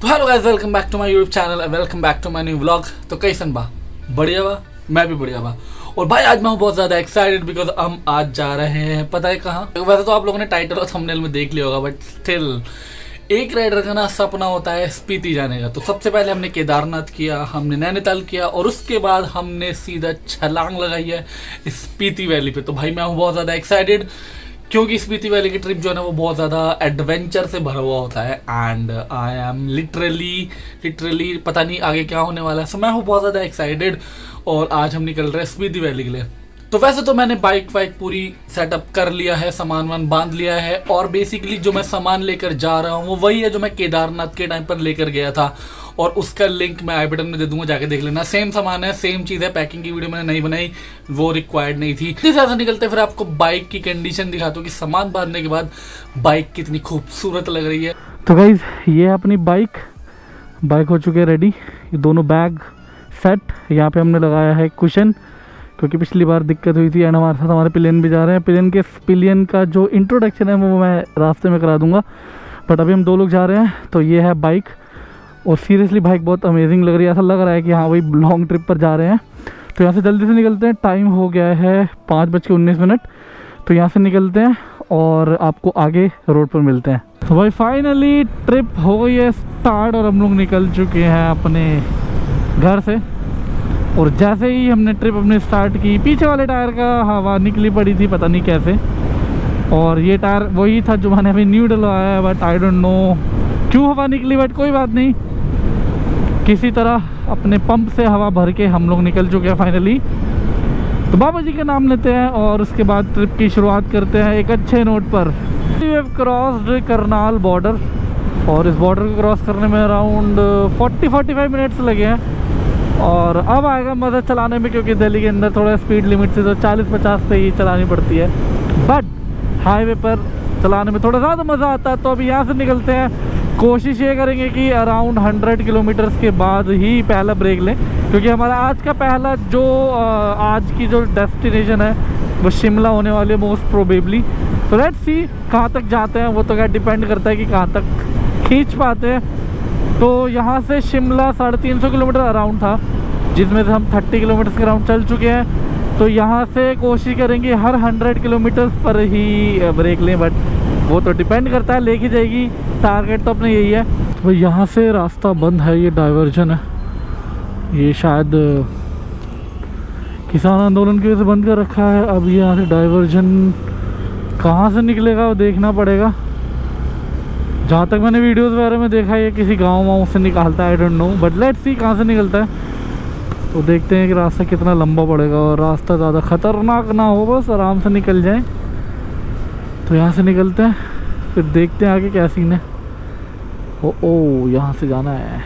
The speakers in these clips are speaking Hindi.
तो hello guys, welcome back to my YouTube channel, welcome back to my new vlog. तो कैसन बा? बढ़िया बा, मैं भी बढ़िया बा। और भाई आज मैं हूँ बहुत ज़्यादा एक्साइटेड बिकॉज हम आज जा रहे हैं पता है कहाँ। वैसे तो आप लोगों ने टाइटल और थंबनेल में देख लिया होगा, बट स्टिल एक राइडर का ना सपना होता है स्पीति जाने का। तो सबसे पहले हमने केदारनाथ किया, हमने नैनीताल किया और उसके बाद हमने सीधा छलांग लगाई है स्पीति वैली पे। तो भाई मैं हूँ बहुत ज़्यादा एक्साइटेड क्योंकि स्पीति वैली की ट्रिप जो है ना वो बहुत ज़्यादा एडवेंचर से भरा हुआ होता है एंड आई एम लिटरली पता नहीं आगे क्या होने वाला है। सो मैं हूँ बहुत ज़्यादा एक्साइटेड और आज हम निकल रहे हैं स्पीति वैली के लिए। तो वैसे तो मैंने बाइक वाइक पूरी सेटअप कर लिया है, सामान वान बांध लिया है और बेसिकली जो मैं सामान लेकर जा रहा हूँ वो वही है जो मैं केदारनाथ के टाइम पर लेकर गया था और उसका लिंक मैं आई बटन में दे दूंगा, जाके देख लेना। सेम सामान है, सेम चीज़ है। पैकिंग की वीडियो मैंने नहीं बनाई, वो रिक्वायर्ड नहीं थी। इस ऐसा निकलते फिर आपको बाइक की कंडीशन दिखाता हूँ कि सामान बांधने के बाद बाइक कितनी खूबसूरत लग रही है। तो गाइज ये है अपनी बाइक हो चुके हैं रेडी। ये दोनों बैग सेट, यहाँ पे हमने लगाया है कुशन क्योंकि पिछली बार दिक्कत हुई थी एंड हमारे साथ हमारे पिलियन भी जा रहे हैं। पिलियन का जो इंट्रोडक्शन है वो मैं रास्ते में करा दूंगा, बट अभी हम दो लोग जा रहे हैं। तो ये है बाइक और सीरियसली बाइक बहुत अमेजिंग लग रही है। ऐसा लग रहा है कि हाँ वही लॉन्ग ट्रिप पर जा रहे हैं। तो यहाँ से जल्दी से निकलते हैं, टाइम हो गया है 5:19। तो यहाँ से निकलते हैं और आपको आगे रोड पर मिलते हैं। तो भाई फाइनली ट्रिप हो गई है स्टार्ट और हम लोग निकल चुके हैं अपने घर से। और जैसे ही हमने ट्रिप अपने स्टार्ट की, पीछे वाले टायर का हवा निकली पड़ी थी पता नहीं कैसे, और ये टायर वही था जो मैंने अभी न्यू डलवाया है, बट आई डोंट नो क्यों हवा निकली, बट कोई बात नहीं। किसी तरह अपने पंप से हवा भर के हम लोग निकल चुके हैं फाइनली। तो बाबा जी का नाम लेते हैं और उसके बाद ट्रिप की शुरुआत करते हैं एक अच्छे नोट पर। We have crossed Karnal border और इस बॉर्डर को क्रॉस करने में अराउंड 40-45 मिनट्स लगे हैं। और अब आएगा मज़ा चलाने में क्योंकि दिल्ली के अंदर थोड़ा स्पीड लिमिट से तो 40-50 पे ही चलानी पड़ती है, बट हाईवे पर चलाने में थोड़ा ज़्यादा मज़ा आता है। तो अभी यहाँ से निकलते हैं, कोशिश ये करेंगे कि अराउंड 100 किलोमीटर्स के बाद ही पहला ब्रेक लें क्योंकि हमारा आज का पहला जो आज की जो डेस्टिनेशन है वो शिमला होने वाली है मोस्ट प्रोबेबली। तो लेट्स सी कहाँ तक जाते हैं, वो तो क्या डिपेंड करता है कि कहाँ तक खींच पाते हैं। तो यहाँ से शिमला 350 किलोमीटर अराउंड था, जिसमें से हम 30 किलोमीटर के अराउंड चल चुके हैं। तो यहाँ से कोशिश करेंगे हर 100 किलोमीटर पर ही ब्रेक लें, बट वो तो डिपेंड करता है, लेके जाएगी। टारगेट तो अपने यही है। तो यहाँ से रास्ता बंद है, ये डाइवर्जन है, ये शायद किसान आंदोलन की वजह से बंद कर रखा है। अब यहाँ से डाइवर्जन कहाँ से निकलेगा वो देखना पड़ेगा। जहाँ तक मैंने वीडियोस वगैरह में देखा है ये किसी गाँव से निकालता है, I don't know, but let's see कहाँ से निकलता है। तो देखते हैं कि रास्ता कितना लंबा पड़ेगा और रास्ता ज़्यादा ख़तरनाक ना हो, बस आराम से निकल जाए। तो यहाँ से निकलते हैं, फिर देखते हैं आगे क्या सीन है। ओ यहाँ से जाना है।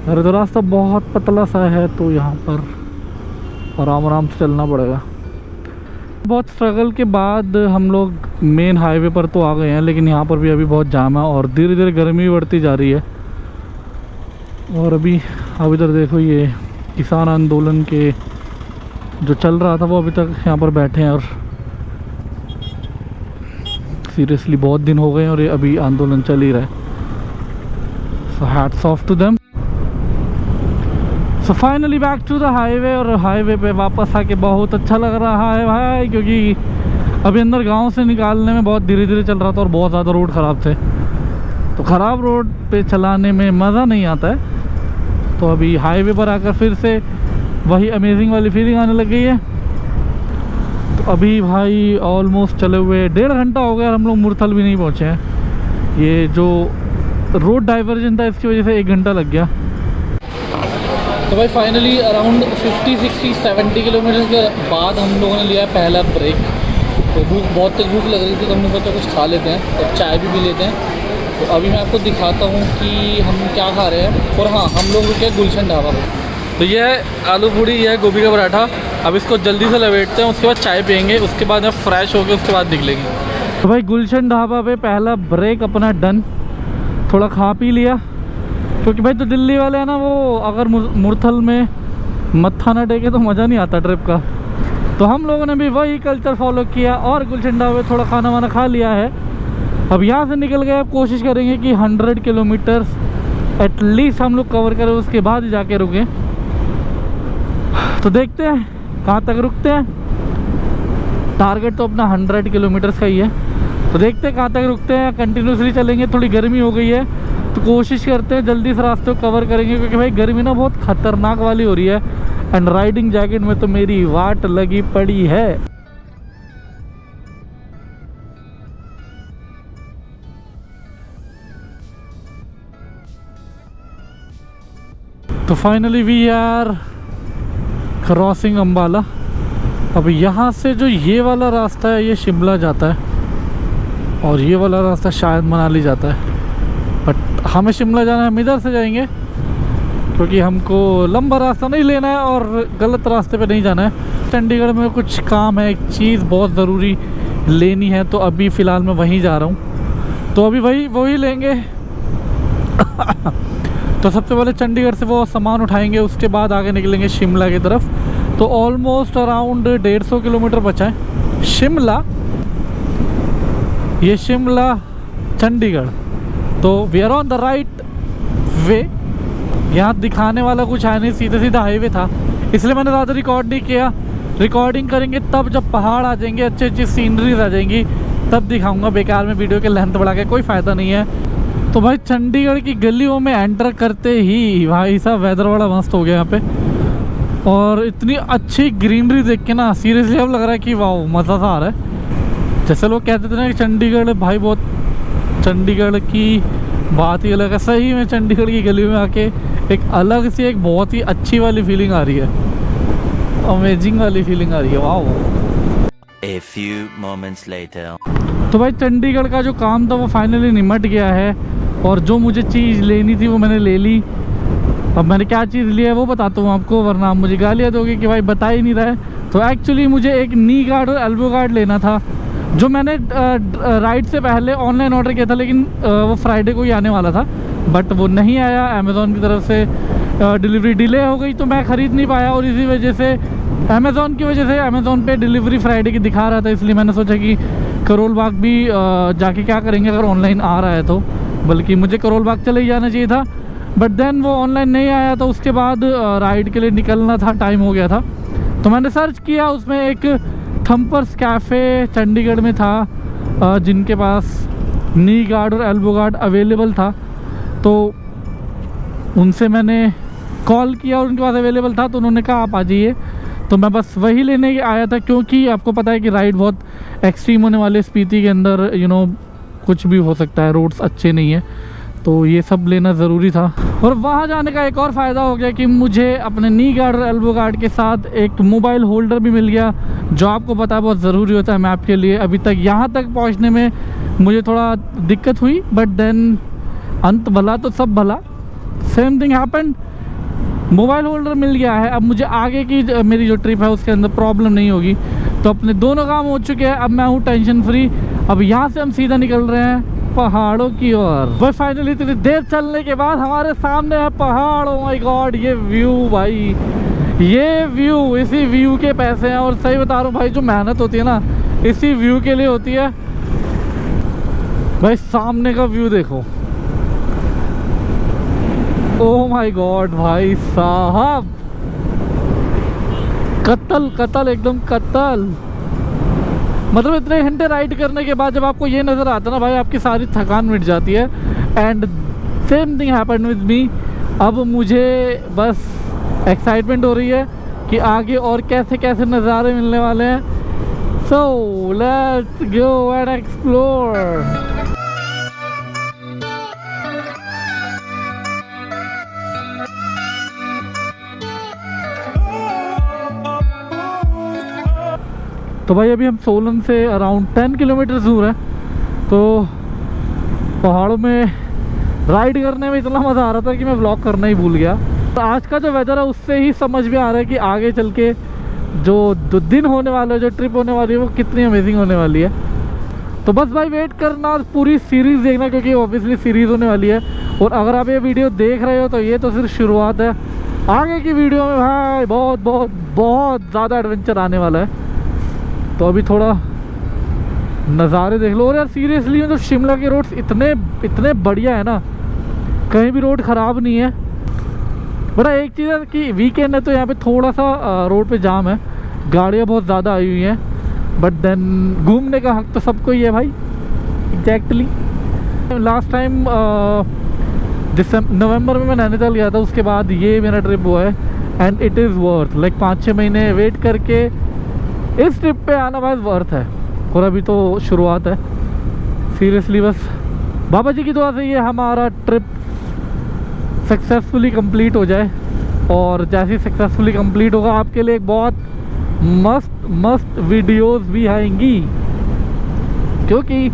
अरे तो रास्ता बहुत पतला सा है तो यहाँ पर आराम से चलना पड़ेगा। बहुत स्ट्रगल के बाद हम लोग मेन हाईवे पर तो आ गए हैं, लेकिन यहाँ पर भी अभी बहुत जाम है और धीरे धीरे गर्मी बढ़ती जा रही है। और अभी अब इधर देखो, ये किसान आंदोलन के जो चल रहा था वो अभी तक यहाँ पर बैठे हैं और सीरियसली बहुत दिन हो गए और ये अभी आंदोलन चल ही रहा है। So hats off to them. So finally back to the highway और हाईवे पे वापस आके बहुत अच्छा लग रहा है भाई, क्योंकि अभी अंदर गांव से निकालने में बहुत धीरे धीरे चल रहा था और बहुत ज़्यादा रोड ख़राब थे। तो ख़राब रोड पे चलाने में मज़ा नहीं आता है। तो अभी हाईवे पर आकर फिर से वही अमेजिंग वाली फीलिंग आने लग गई है। तो अभी भाई ऑलमोस्ट चले हुए 1.5 घंटा हो गया और हम लोग मुरथल भी नहीं पहुँचे हैं। ये जो रोड डाइवर्जन था इसकी वजह से 1 घंटा लग गया। तो भाई फाइनली अराउंड 50-60-70 किलोमीटर के बाद हम लोगों ने लिया है पहला ब्रेक। तो बहुत तेज भूख लग रही थी तो हमने सोचा कुछ खा लेते हैं और चाय भी लेते हैं। तो अभी मैं आपको दिखाता हूँ कि हम क्या खा रहे हैं। और हाँ, हम लोग रुके गुलशन ढाबा पर। तो ये है आलू पूड़ी, ये है गोभी का पराठा। अब इसको जल्दी से लपेटते हैं, उसके बाद चाय पियेंगे, उसके बाद जब फ्रेश हो गए उसके बाद निकलेंगे। तो भाई गुलशन ढाबा पे पहला ब्रेक अपना डन। थोड़ा खा पी लिया क्योंकि भाई तो दिल्ली वाले हैं ना, वो अगर मुरथल में मत्था ना टेके तो मज़ा नहीं आता ट्रिप का। तो हम लोगों ने भी वही कल्चर फॉलो किया और गुलशन ढाबे थोड़ा खाना वाना खा लिया है। अब यहाँ से निकल गए, अब कोशिश करेंगे कि 100 किलोमीटर एटलीस्ट हम लोग कवर करें, उसके बाद ही जाके रुकें। तो देखते हैं कहाँ तक रुकते हैं। टारगेट तो अपना 100 किलोमीटर्स का ही है, तो देखते हैं कहाँ तक रुकते हैं। कंटिन्यूसली चलेंगे, थोड़ी गर्मी हो गई है तो कोशिश करते हैं जल्दी से रास्ते को कवर करेंगे, क्योंकि भाई गर्मी ना बहुत खतरनाक वाली हो रही है। एंड राइडिंग जैकेट में तो मेरी वाट लगी पड़ी है। तो finally we are crossing Ambala. अब यहाँ से जो ये वाला रास्ता है ये शिमला जाता है, और ये वाला रास्ता शायद मनाली जाता है, बट हमें शिमला जाना है। हम इधर से जाएंगे क्योंकि हमको लंबा रास्ता नहीं लेना है और गलत रास्ते पे नहीं जाना है। चंडीगढ़ में कुछ काम है, एक चीज़ बहुत ज़रूरी लेनी है, तो अभी फ़िलहाल मैं वहीं जा रहा हूँ, तो अभी वही लेंगे। तो सबसे पहले चंडीगढ़ से वो सामान उठाएंगे, उसके बाद आगे निकलेंगे शिमला की तरफ। तो ऑलमोस्ट अराउंड 150 किलोमीटर बचा है शिमला, ये शिमला चंडीगढ़। तो we are on the right way. यहाँ दिखाने वाला कुछ है नहीं, सीधा सीधा हाईवे था, इसलिए मैंने ज़्यादा रिकॉर्ड नहीं किया। रिकॉर्डिंग करेंगे तब जब पहाड़ आ जाएंगे, अच्छी अच्छी सीनरीज आ जाएंगी, तब दिखाऊंगा। बेकार में वीडियो के लेंथ बढ़ा के कोई फ़ायदा नहीं है। तो भाई चंडीगढ़ की गलियों में एंटर करते ही भाई साहब वेदर बड़ा मस्त हो गया यहाँ पे, और इतनी अच्छी ग्रीनरी देख के ना सीरियसली अब लग रहा है कि वाह मज़ा सा आ रहा है। जैसे लोग कहते थे ना कि चंडीगढ़ भाई बहुत, चंडीगढ़ की बात ही अलग है। सही में चंडीगढ़ की गलियों में आके एक अलग सी, एक बहुत ही अच्छी वाली फीलिंग आ रही है, अमेजिंग वाली फीलिंग आ रही है। वाह। A few moments later. तो भाई चंडीगढ़ का जो काम था वो फाइनली निमट गया है, और जो मुझे चीज़ लेनी थी वो मैंने ले ली। अब मैंने क्या चीज़ लिया है वो बताता हूँ आपको, वरना आप मुझे गालियाँ दोगे कि भाई बता ही नहीं रहा है। तो एक्चुअली मुझे एक नी गार्ड और एल्बो गार्ड लेना था, जो मैंने राइड से पहले ऑनलाइन ऑर्डर किया था, लेकिन वो फ्राइडे को ही आने वाला था, बट वो नहीं आया। अमेज़ॉन की तरफ से डिलीवरी डिले हो गई, तो मैं ख़रीद नहीं पाया, और इसी वजह से अमेज़ॉन की वजह से अमेज़ॉन पे डिलीवरी फ्राइडे की दिखा रहा था, इसलिए मैंने सोचा कि करोल बाग भी जाके क्या करेंगे अगर ऑनलाइन आ रहा है तो, बल्कि मुझे करोल बाग चले ही जाना चाहिए था। बट देन वो ऑनलाइन नहीं आया, तो उसके बाद राइड के लिए निकलना था, टाइम हो गया था। तो मैंने सर्च किया, उसमें एक थम्पर्स कैफ़े चंडीगढ़ में था जिनके पास नी गार्ड और एल्बो गार्ड अवेलेबल था। तो उनसे मैंने कॉल किया और उनके पास अवेलेबल था, तो उन्होंने कहा आप आ जाइए। तो मैं बस वही लेने आया था, क्योंकि आपको पता है कि राइड बहुत एक्सट्रीम होने वाले, स्पीति के अंदर कुछ भी हो सकता है, रोड्स अच्छे नहीं है, तो ये सब लेना ज़रूरी था। और वहाँ जाने का एक और फ़ायदा हो गया कि मुझे अपने नी गार्ड और एल्बो गार्ड के साथ एक मोबाइल होल्डर भी मिल गया, जो आपको पता है बहुत ज़रूरी होता है मैप के लिए। अभी तक यहाँ तक पहुँचने में मुझे थोड़ा दिक्कत हुई, बट देन अंत भला तो सब भला, same thing happened. Mobile holder मिल गया है, अब मुझे आगे की मेरी जो ट्रिप है उसके अंदर प्रॉब्लम नहीं होगी। तो अपने दोनों काम हो चुके हैं, अब मैं हूँ टेंशन फ्री। अब यहाँ से हम सीधा निकल रहे हैं पहाड़ों की ओर। भाई फाइनली इतनी देर चलने के बाद हमारे सामने है पहाड़। ओ माय गॉड, ये व्यू भाई, ये व्यू, इसी व्यू के पैसे हैं। और सही बता रहा हूँ भाई, जो मेहनत होती है ना इसी व्यू के लिए होती है। भाई सामने का व्यू देखो, ओ माय गॉड भाई साहब, कत्ल कत्ल एकदम कत्ल। मतलब इतने घंटे राइड करने के बाद जब आपको ये नज़र आता है ना भाई, आपकी सारी थकान मिट जाती है। And same thing happened with me. अब मुझे बस एक्साइटमेंट हो रही है कि आगे और कैसे कैसे नज़ारे मिलने वाले हैं। So let's go and explore. तो भाई अभी हम सोलन से अराउंड 10 किलोमीटर दूर है। तो पहाड़ों में राइड करने में इतना मज़ा आ रहा था कि मैं व्लॉग करना ही भूल गया। तो आज का जो वेदर है उससे ही समझ में आ रहा है कि आगे चल के जो दिन होने वाला है, जो ट्रिप होने वाली है, वो कितनी अमेजिंग होने वाली है। तो बस भाई वेट करना और पूरी सीरीज़ देखना, क्योंकि ऑब्वियसली सीरीज़ होने वाली है। और अगर आप ये वीडियो देख रहे हो तो ये तो सिर्फ शुरुआत है, आगे की वीडियो में भाई बहुत बहुत बहुत ज़्यादा एडवेंचर आने वाला है। तो अभी थोड़ा नज़ारे देख लो। और यार सीरियसली मतलब शिमला के रोड्स इतने इतने बढ़िया है ना, कहीं भी रोड ख़राब नहीं है। बड़ा एक चीज़ है कि वीकेंड है तो यहाँ पे थोड़ा सा रोड पे जाम है, गाड़ियाँ बहुत ज़्यादा आई हुई हैं, बट देन घूमने का हक तो सबको ही है भाई। एग्जैक्टली लास्ट टाइम नवंबर में मैं नैनीताल गया था, उसके बाद ये मेरा ट्रिप हुआ है and it is worth. Like 5-6 महीने वेट करके इस ट्रिप पे आना भाई वर्थ है। और अभी तो शुरुआत है सीरियसली। बस बाबा जी की दुआ से ये हमारा ट्रिप सक्सेसफुली कंप्लीट हो जाए, और जैसे सक्सेसफुली कंप्लीट होगा आपके लिए एक बहुत मस्त वीडियोस भी आएंगी। क्योंकि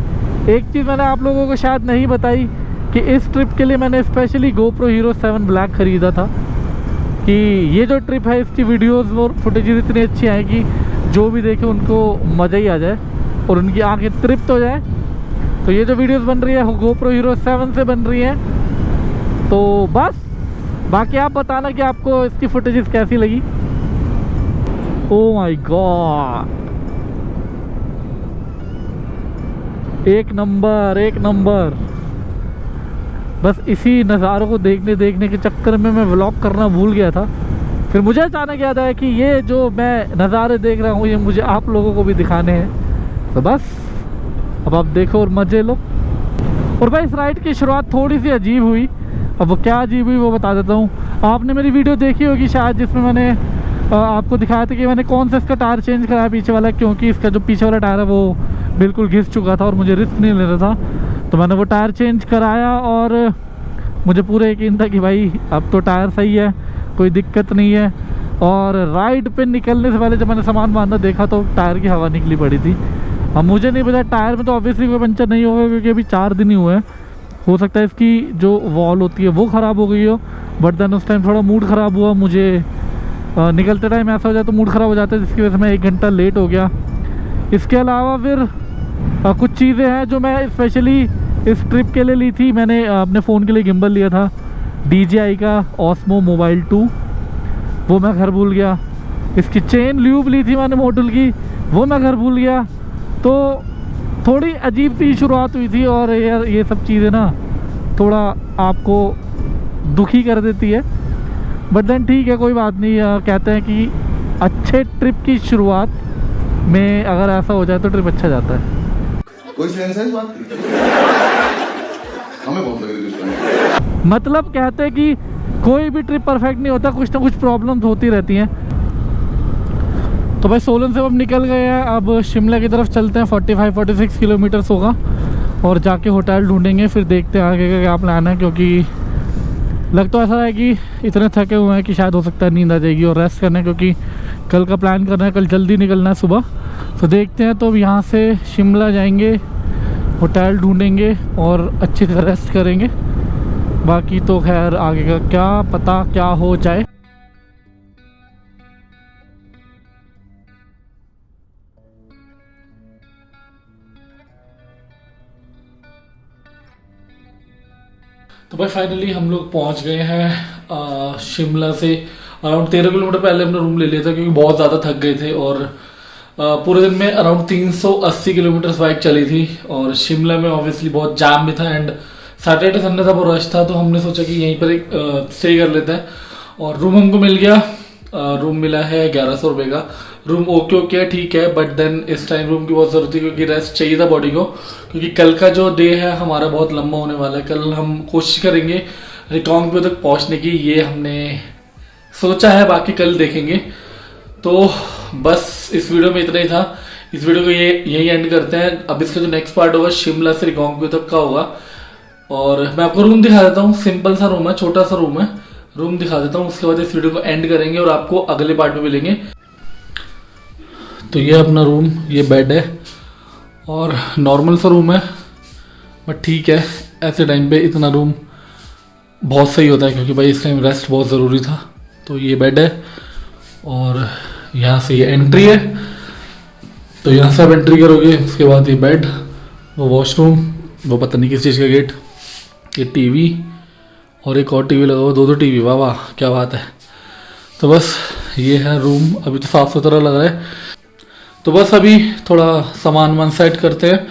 एक चीज़ मैंने आप लोगों को शायद नहीं बताई कि इस ट्रिप के लिए मैंने स्पेशली GoPro Hero 7 Black ख़रीदा था कि ये जो ट्रिप है इसकी वीडियोस और फुटेजेस इतनी अच्छी आएगी, जो भी देखे उनको मज़ा ही आ जाए और उनकी आंखें तृप्त हो जाए। तो ये जो वीडियोस बन रही है वो GoPro Hero 7 से बन रही है। तो बस बाकी आप बताना कि आपको इसकी फुटेजेस कैसी लगी। ओह माय गॉड, एक नंबर। बस इसी नज़ारों को देखने के चक्कर में मैं व्लॉग करना भूल गया था। फिर मुझे अचानक याद आया कि ये जो मैं नज़ारे देख रहा हूँ ये मुझे आप लोगों को भी दिखाने हैं। तो बस अब आप देखो और मज़े लो। और भाई इस राइड की शुरुआत थोड़ी सी अजीब हुई। अब वो क्या अजीब हुई वो बता देता हूँ। आपने मेरी वीडियो देखी होगी शायद, जिसमें मैंने आपको दिखाया था कि मैंने कौन सा इसका टायर चेंज कराया पीछे वाला, क्योंकि इसका जो पीछे वाला टायर है वो बिल्कुल घिस चुका था और मुझे रिस्क नहीं लेना था। तो मैंने वो टायर चेंज कराया और मुझे पूरा यकीन था कि भाई अब तो टायर सही है, कोई दिक्कत नहीं है। और राइड पे निकलने से पहले जब मैंने सामान बांधा देखा तो टायर की हवा निकली पड़ी थी। अब मुझे नहीं पता टायर में तो ऑब्वियसली कोई पंचर नहीं होगा, क्योंकि अभी 4 दिन ही हुए हैं। हो सकता है इसकी जो वॉल होती है वो ख़राब हो गई हो, बट देन उस टाइम थोड़ा मूड ख़राब हुआ मुझे। निकलते टाइम ऐसा हो जाए तो मूड ख़राब हो जाता है, जिसकी वजह से मैं 1 घंटा लेट हो गया। इसके अलावा फिर कुछ चीज़ें हैं जो मैं स्पेशली इस ट्रिप के लिए ली थी। मैंने अपने फ़ोन के लिए गिम्बल लिया था DJI का Osmo Mobile 2, वो मैं घर भूल गया। इसकी चेन ल्यूब ली थी मैंने मोटल की, वो मैं घर भूल गया। तो थोड़ी अजीब सी शुरुआत हुई थी और यार ये सब चीज़ें ना थोड़ा आपको दुखी कर देती है, बट देन ठीक है, कोई बात नहीं। कहते हैं कि अच्छे ट्रिप की शुरुआत में अगर ऐसा हो जाए तो ट्रिप अच्छा जाता है। कोई सेंस है इस बात की? हमें बहुत लग रही है। मतलब कहते हैं कि कोई भी ट्रिप परफेक्ट नहीं होता, कुछ ना कुछ प्रॉब्लम्स होती रहती हैं। तो भाई सोलन से अब निकल गए हैं, अब शिमला की तरफ चलते हैं। 45-46 किलोमीटर्स होगा और जाके होटल ढूंढेंगे, फिर देखते हैं आगे का क्या प्लान है। क्योंकि लग तो ऐसा है कि इतने थके हुए हैं कि शायद हो सकता है नींद आ जाएगी और रेस्ट करना है, क्योंकि कल का प्लान करना है, कल जल्दी निकलना है सुबह। तो देखते हैं। तो अब यहाँ से शिमला जाएंगे, होटल ढूंढेंगे और अच्छी तरह रेस्ट करेंगे। बाकी तो खैर आगे का क्या पता क्या हो जाए। तो भाई फाइनली हम लोग पहुंच गए हैं शिमला से अराउंड 13 किलोमीटर पहले हमने रूम ले लिया था, क्योंकि बहुत ज़्यादा थक गए थे। और पूरे दिन में अराउंड 380 किलोमीटर बाइक चली थी और शिमला में ऑब्वियसली बहुत जाम भी था एंड सैटरडे संडे था, बहुत रश था। तो हमने सोचा कि यहीं पर एक स्टे कर लेते हैं और रूम हमको मिल गया। रूम मिला है 1100 रुपये का। रूम ओके है, ठीक है, बट देन इस टाइम रूम की बहुत ज़रूरत थी, क्योंकि रेस्ट चाहिए था बॉडी को। क्योंकि कल का जो डे है हमारा बहुत लंबा होने वाला है। कल हम कोशिश करेंगे रिकांगपियो तक पहुंचने की, ये हमने सोचा है, बाकी कल देखेंगे। तो बस इस वीडियो में इतना ही था। इस वीडियो को यही एंड करते हैं। अब इसका जो नेक्स्ट पार्ट होगा शिमला से रिकांगपियो तक का होगा। और मैं आपको रूम दिखा देता हूँ। सिंपल सा रूम है, छोटा सा रूम है, रूम दिखा देता हूँ। उसके बाद इस वीडियो को एंड करेंगे और आपको अगले पार्ट में मिलेंगे। तो ये अपना रूम, ये बेड है और नॉर्मल सा रूम है, बट ठीक है, ऐसे टाइम पे इतना रूम बहुत सही होता है, क्योंकि भाई इस टाइम रेस्ट बहुत ज़रूरी था। तो ये बेड है और यहाँ से ये एंट्री है। तो यहाँ से आप एंट्री करोगे, उसके बाद ये बेड, वो वॉशरूम, वो पता नहीं किस चीज़ का गेट, ये टीवी और एक और टीवी लगा हुआ, 2 टीवी। वाह वाह क्या बात है। तो बस ये है रूम। अभी तो साफ़ सुथरा लग रहा है। तो बस अभी थोड़ा सामान वान सेट करते हैं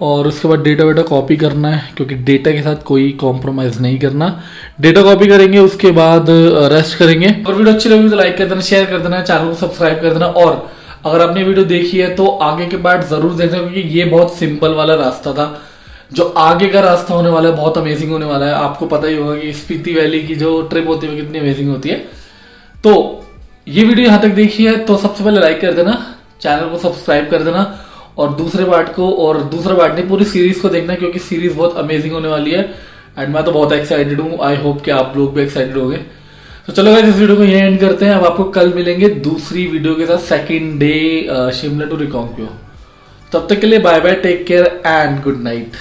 और उसके बाद डेटा वेटा कॉपी करना है, क्योंकि डेटा के साथ कोई कॉम्प्रोमाइज़ नहीं करना। डेटा कॉपी करेंगे, उसके बाद रेस्ट करेंगे। और वीडियो अच्छी लगी तो लाइक कर देना, शेयर कर देना, चैनल को सब्सक्राइब कर देना। और अगर आपने वीडियो देखी है तो आगे के पार्ट जरूर देखना, क्योंकि ये बहुत सिंपल वाला रास्ता था। जो आगे का रास्ता होने वाला है बहुत अमेजिंग होने वाला है। आपको पता ही होगा कि स्पीति वैली की जो ट्रिप होती है कितनी अमेजिंग होती है। तो ये वीडियो यहाँ तक देखी है तो सबसे पहले लाइक कर देना, चैनल को सब्सक्राइब कर देना, और दूसरा पार्ट नहीं, पूरी सीरीज को देखना, क्योंकि सीरीज बहुत अमेजिंग होने वाली है। एंड मैं तो बहुत एक्साइटेड हूँ। आई होप कि आप लोग भी एक्साइटेड होंगे। तो चलो गाइस, इस वीडियो को यहीं एंड करते हैं। अब आपको कल मिलेंगे दूसरी वीडियो के साथ, second day Shimla to Reckong Peo. तब तक के लिए bye bye, take care and good night.